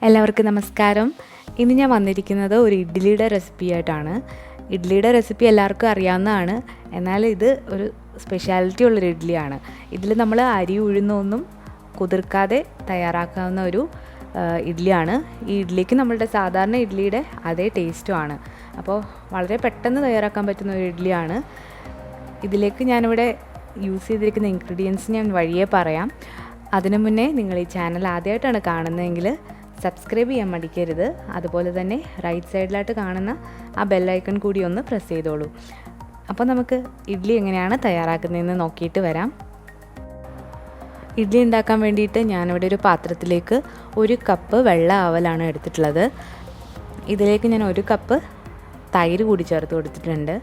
എല്ലാവർക്കും നമസ്കാരം. ഇന്ന് ഞാൻ വന്നിരിക്കുന്നത് ഒരു ഇഡ്ഡലിയുടെ റെസിപ്പി ആയിട്ടാണ്. ഇഡ്ഡലിയുടെ റെസിപ്പി എല്ലാവർക്കും അറിയാവുന്നതാണ്, എന്നാൽ ഇത് ഒരു സ്പെഷ്യാലിറ്റി ഉള്ളൊരു ഇഡ്ഡലിയാണ്. ഇതിൽ നമ്മൾ അരി ഉഴുന്നൊന്നും കുതിർക്കാതെ തയ്യാറാക്കാവുന്ന ഒരു ഇഡ്ഡലിയാണ്. ഈ ഇഡ്ഡലിക്ക് നമ്മളുടെ സാധാരണ ഇഡ്ഡലിയുടെ അതേ ടേസ്റ്റുമാണ്. അപ്പോൾ വളരെ പെട്ടെന്ന് തയ്യാറാക്കാൻ പറ്റുന്ന ഒരു ഇഡ്ഡലിയാണ്. ഇതിലേക്ക് ഞാനിവിടെ യൂസ് ചെയ്തിരിക്കുന്ന ഇൻഗ്രീഡിയൻസ് ഞാൻ വഴിയേ പറയാം. അതിനു മുന്നേ നിങ്ങൾ ഈ ചാനൽ ആദ്യമായിട്ടാണ് കാണുന്നതെങ്കിൽ സബ്സ്ക്രൈബ് ചെയ്യാൻ മടിക്കരുത്. അതുപോലെ തന്നെ റൈറ്റ് സൈഡിലായിട്ട് കാണുന്ന ആ ബെല്ലൈക്കൺ കൂടി ഒന്ന് പ്രസ് ചെയ്തോളൂ. അപ്പോൾ നമുക്ക് ഇഡ്ഡലി എങ്ങനെയാണ് തയ്യാറാക്കുന്നതെന്ന് നോക്കിയിട്ട് വരാം. ഇഡ്ഡലി ഉണ്ടാക്കാൻ വേണ്ടിയിട്ട് ഞാനിവിടെ ഒരു പാത്രത്തിലേക്ക് 1 കപ്പ് വെള്ള അവലാണ് എടുത്തിട്ടുള്ളത്. ഇതിലേക്ക് ഞാൻ 1 കപ്പ് തൈര് കൂടി ചേർത്ത് കൊടുത്തിട്ടുണ്ട്.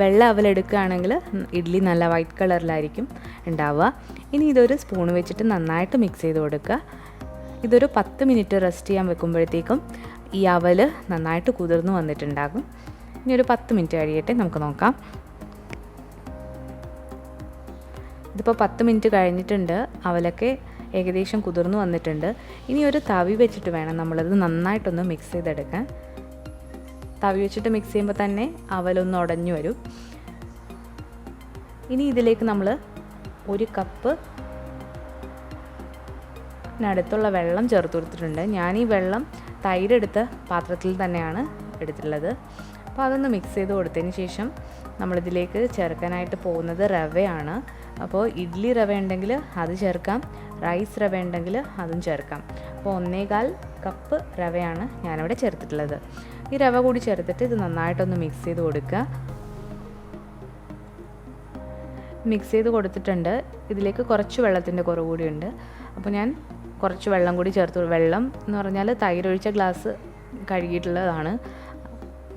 വെള്ള അവൽ എടുക്കുകയാണെങ്കിൽ ഇഡ്ഡലി നല്ല വൈറ്റ് കളറിലായിരിക്കും ഉണ്ടാവുക. ഇനി ഇതൊരു സ്പൂൺ വെച്ചിട്ട് നന്നായിട്ട് മിക്സ് ചെയ്ത് കൊടുക്കുക. ഇതൊരു 10 മിനിറ്റ് റെസ്റ്റ് ചെയ്യാൻ വെക്കുമ്പോഴത്തേക്കും ഈ അവൽ നന്നായിട്ട് കുതിർന്ന് വന്നിട്ടുണ്ടാകും. ഇനി ഒരു 10 മിനിറ്റ് കഴിയട്ടെ, നമുക്ക് നോക്കാം. ഇതിപ്പോൾ 10 മിനിറ്റ് കഴിഞ്ഞിട്ടുണ്ട്. അവലൊക്കെ ഏകദേശം കുതിർന്ന് വന്നിട്ടുണ്ട്. ഇനി ഒരു തവി വെച്ചിട്ട് വേണം നമ്മളത് നന്നായിട്ടൊന്ന് മിക്സ് ചെയ്തെടുക്കാൻ. തവി വെച്ചിട്ട് മിക്സ് ചെയ്യുമ്പോൾ തന്നെ അവലൊന്ന് ഉടഞ്ഞു വരും. ഇനി ഇതിലേക്ക് നമ്മൾ 1 കപ്പ് അടുത്തുള്ള വെള്ളം ചേർത്ത് കൊടുത്തിട്ടുണ്ട്. ഞാൻ ഈ വെള്ളം തൈരെടുത്ത പാത്രത്തിൽ തന്നെയാണ് എടുത്തിട്ടുള്ളത്. അപ്പോൾ അതൊന്ന് മിക്സ് ചെയ്ത് കൊടുത്തതിന് ശേഷം നമ്മളിതിലേക്ക് ചേർക്കാനായിട്ട് പോകുന്നത് റവയാണ്. അപ്പോൾ ഇഡ്ഡലി റവ ഉണ്ടെങ്കിൽ അത് ചേർക്കാം, റൈസ് റവ ഉണ്ടെങ്കിൽ അതും ചേർക്കാം. അപ്പോൾ 1.25 കപ്പ് റവയാണ് ഞാനിവിടെ ചേർത്തിട്ടുള്ളത്. ഈ റവ കൂടി ചേർത്തിട്ട് ഇത് നന്നായിട്ടൊന്ന് മിക്സ് ചെയ്ത് കൊടുക്കുക. മിക്സ് ചെയ്ത് കൊടുത്തിട്ടുണ്ട്. ഇതിലേക്ക് കുറച്ച് വെള്ളത്തിൻ്റെ കുറവ് കൂടിയുണ്ട്. അപ്പോൾ ഞാൻ കുറച്ച് വെള്ളം കൂടി ചേർത്ത്, വെള്ളം എന്ന് പറഞ്ഞാൽ തൈരൊഴിച്ച ഗ്ലാസ് കഴുകിയിട്ടുള്ളതാണ്,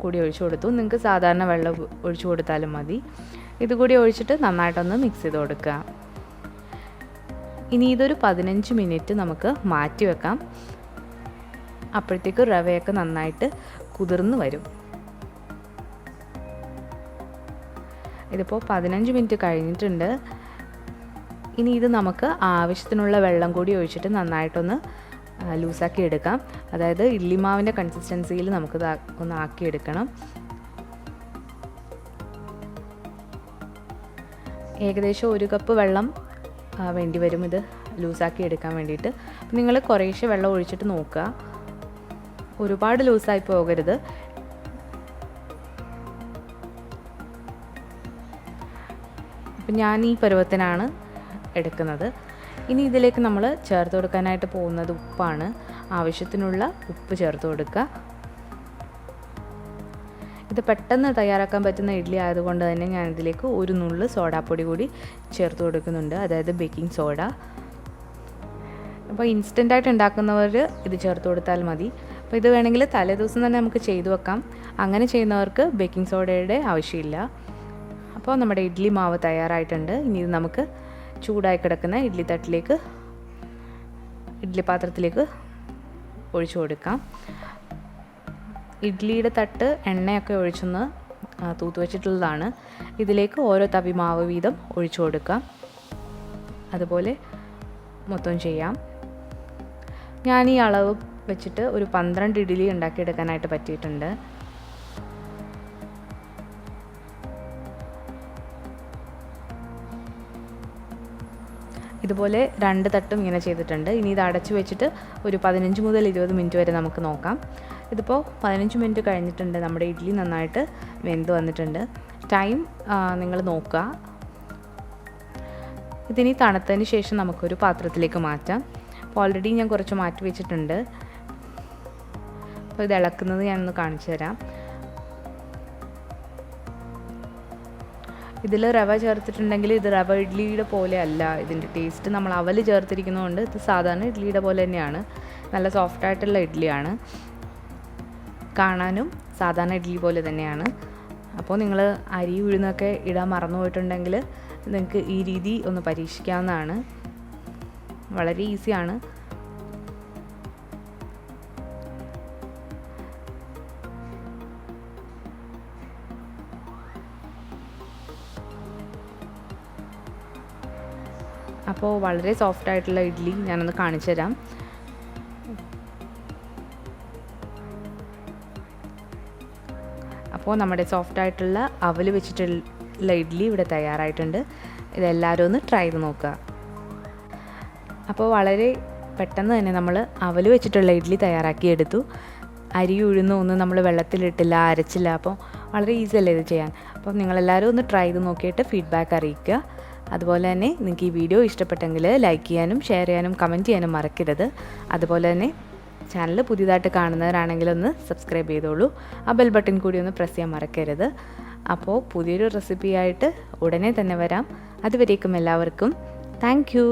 കൂടി ഒഴിച്ചു കൊടുത്തു. നിങ്ങൾക്ക് സാധാരണ വെള്ളം ഒഴിച്ചു കൊടുത്താലും മതി. ഇതുകൂടി ഒഴിച്ചിട്ട് നന്നായിട്ടൊന്ന് മിക്സ് ചെയ്ത് കൊടുക്കുക. ഇനി ഇതൊരു 15 മിനിറ്റ് നമുക്ക് മാറ്റി വെക്കാം. അപ്പോഴത്തേക്ക് റവയൊക്കെ നന്നായിട്ട് കുതിർന്ന് വരും. ഇതിപ്പോൾ 15 മിനിറ്റ് കഴിഞ്ഞിട്ടുണ്ട്. ഇനി ഇത് നമുക്ക് ആവശ്യത്തിനുള്ള വെള്ളം കൂടി ഒഴിച്ചിട്ട് നന്നായിട്ടൊന്ന് ലൂസാക്കി എടുക്കാം. അതായത് ഇഡ്ഡലി മാവിൻ്റെ കൺസിസ്റ്റൻസിയിൽ നമുക്കിത് ഒന്ന് ആക്കിയെടുക്കണം. ഏകദേശം 1 കപ്പ് വെള്ളം വേണ്ടി വരും ഇത് ലൂസാക്കി എടുക്കാൻ വേണ്ടിയിട്ട്. നിങ്ങൾ കുറേശ്ശെ വെള്ളം ഒഴിച്ചിട്ട് നോക്കുക, ഒരുപാട് ലൂസായി പോകരുത്. അപ്പം ഞാൻ ഈ പരുവത്തിനാണ് എടുക്കുന്നത്. ഇനി ഇതിലേക്ക് നമ്മൾ ചേർത്ത് കൊടുക്കാനായിട്ട് പോകുന്നത് ഉപ്പാണ്. ആവശ്യത്തിനുള്ള ഉപ്പ് ചേർത്ത് കൊടുക്കുക. ഇത് പെട്ടെന്ന് തയ്യാറാക്കാൻ പറ്റുന്ന ഇഡ്ഡലി ആയതുകൊണ്ട് തന്നെ ഞാൻ ഇതിലേക്ക് 1 നുള്ള് സോഡാപ്പൊടി കൂടി ചേർത്ത് കൊടുക്കുന്നുണ്ട്, അതായത് ബേക്കിംഗ് സോഡ. അപ്പോൾ ഇൻസ്റ്റൻ്റായിട്ട് ഉണ്ടാക്കുന്നവർ ഇത് ചേർത്ത് കൊടുത്താൽ മതി. അപ്പോൾ ഇത് വേണമെങ്കിൽ തലേദിവസം തന്നെ നമുക്ക് ചെയ്തു വെക്കാം. അങ്ങനെ ചെയ്യുന്നവർക്ക് ബേക്കിംഗ് സോഡയുടെ ആവശ്യമില്ല. അപ്പോൾ നമ്മുടെ ഇഡ്ഡലി മാവ് തയ്യാറായിട്ടുണ്ട്. ഇനി ഇത് നമുക്ക് ചൂടായി കിടക്കുന്ന ഇഡ്ഡലി പാത്രത്തിലേക്ക് ഒഴിച്ചു കൊടുക്കാം. ഇഡ്ഡലിയുടെ തട്ട് എണ്ണയൊക്കെ ഒഴിച്ചൊന്ന് തൂത്ത് വെച്ചിട്ടുള്ളതാണ്. ഇതിലേക്ക് ഓരോ തവി മാവ് വീതം ഒഴിച്ചു കൊടുക്കാം. അതുപോലെ മൊത്തം ചെയ്യാം. ഞാൻ ഈ അളവ് വെച്ചിട്ട് ഒരു 12 ഇഡ്ഡലി ഉണ്ടാക്കിയെടുക്കാനായിട്ട് പറ്റിയിട്ടുണ്ട്. ഇതുപോലെ 2 തട്ടും ഇങ്ങനെ ചെയ്തിട്ടുണ്ട്. ഇനി ഇത് അടച്ചു വെച്ചിട്ട് ഒരു 15 മുതൽ 20 മിനിറ്റ് വരെ നമുക്ക് നോക്കാം. ഇതിപ്പോൾ 15 മിനിറ്റ് കഴിഞ്ഞിട്ടുണ്ട്. നമ്മുടെ ഇഡ്ഡലി നന്നായിട്ട് വെന്ത് വന്നിട്ടുണ്ട്. ടൈം നിങ്ങൾ നോക്കുക. ഇതിനി തണുത്തതിന് ശേഷം നമുക്കൊരു പാത്രത്തിലേക്ക് മാറ്റാം. അപ്പോൾ ഓൾറെഡി ഞാൻ കുറച്ച് മാറ്റി വെച്ചിട്ടുണ്ട്. അപ്പോൾ ഇത് ഇളക്കുന്നത് ഞാനൊന്ന് കാണിച്ചു തരാം. ഇതിൽ റവ ചേർത്തിട്ടുണ്ടെങ്കിൽ ഇത് റവ ഇഡ്ഡലിയുടെ പോലെ അല്ല ഇതിൻ്റെ ടേസ്റ്റ്. നമ്മൾ അവൽ ചേർത്തിരിക്കുന്നതുകൊണ്ട് ഇത് സാധാരണ ഇഡ്ഡലിയുടെ പോലെ തന്നെയാണ്. നല്ല സോഫ്റ്റായിട്ടുള്ള ഇഡ്ഡലിയാണ്, കാണാനും സാധാരണ ഇഡ്ഡലി പോലെ തന്നെയാണ്. അപ്പോൾ നിങ്ങൾ അരി ഉഴുന്നൊക്കെ ഇടാൻ മറന്നു പോയിട്ടുണ്ടെങ്കിൽ നിങ്ങൾക്ക് ഈ രീതി ഒന്ന് പരീക്ഷിക്കാവുന്നതാണ്. വളരെ ഈസിയാണ്. അപ്പോൾ വളരെ സോഫ്റ്റായിട്ടുള്ള ഇഡ്ഡലി ഞാനൊന്ന് കാണിച്ചു തരാം. അപ്പോൾ നമ്മുടെ സോഫ്റ്റായിട്ടുള്ള അവൽ വെച്ചിട്ടുള്ള ഇഡ്ഡലി ഇവിടെ തയ്യാറായിട്ടുണ്ട്. ഇതെല്ലാവരും ഒന്ന് ട്രൈ ചെയ്ത് നോക്കുക. അപ്പോൾ വളരെ പെട്ടെന്ന് തന്നെ നമ്മൾ അവൽ വെച്ചിട്ടുള്ള ഇഡ്ഡലി തയ്യാറാക്കിയെടുത്തു. അരി ഉഴുന്നും ഒന്നും നമ്മൾ വെള്ളത്തിലിട്ടില്ല, അരച്ചില്ല. അപ്പോൾ വളരെ ഈസി അല്ലേ ഇത് ചെയ്യാൻ. അപ്പോൾ നിങ്ങളെല്ലാവരും ഒന്ന് ട്രൈ ചെയ്ത് നോക്കിയിട്ട് ഫീഡ്ബാക്ക് അറിയിക്കുക. അതുപോലെ തന്നെ നിങ്ങൾക്ക് ഈ വീഡിയോ ഇഷ്ടപ്പെട്ടെങ്കിൽ ലൈക്ക് ചെയ്യാനും ഷെയർ ചെയ്യാനും കമൻറ്റ് ചെയ്യാനും മറക്കരുത്. അതുപോലെ തന്നെ ചാനൽ പുതിയതായിട്ട് കാണുന്നവരാണെങ്കിൽ ഒന്ന് സബ്സ്ക്രൈബ് ചെയ്തോളൂ. ആ ബെൽ ബട്ടൺ കൂടി ഒന്ന് പ്രസ് ചെയ്യാൻ മറക്കരുത്. അപ്പോൾ പുതിയൊരു റെസിപ്പിയായിട്ട് ഉടനെ തന്നെ വരാം. അതുവരേക്കും എല്ലാവർക്കും താങ്ക് യു.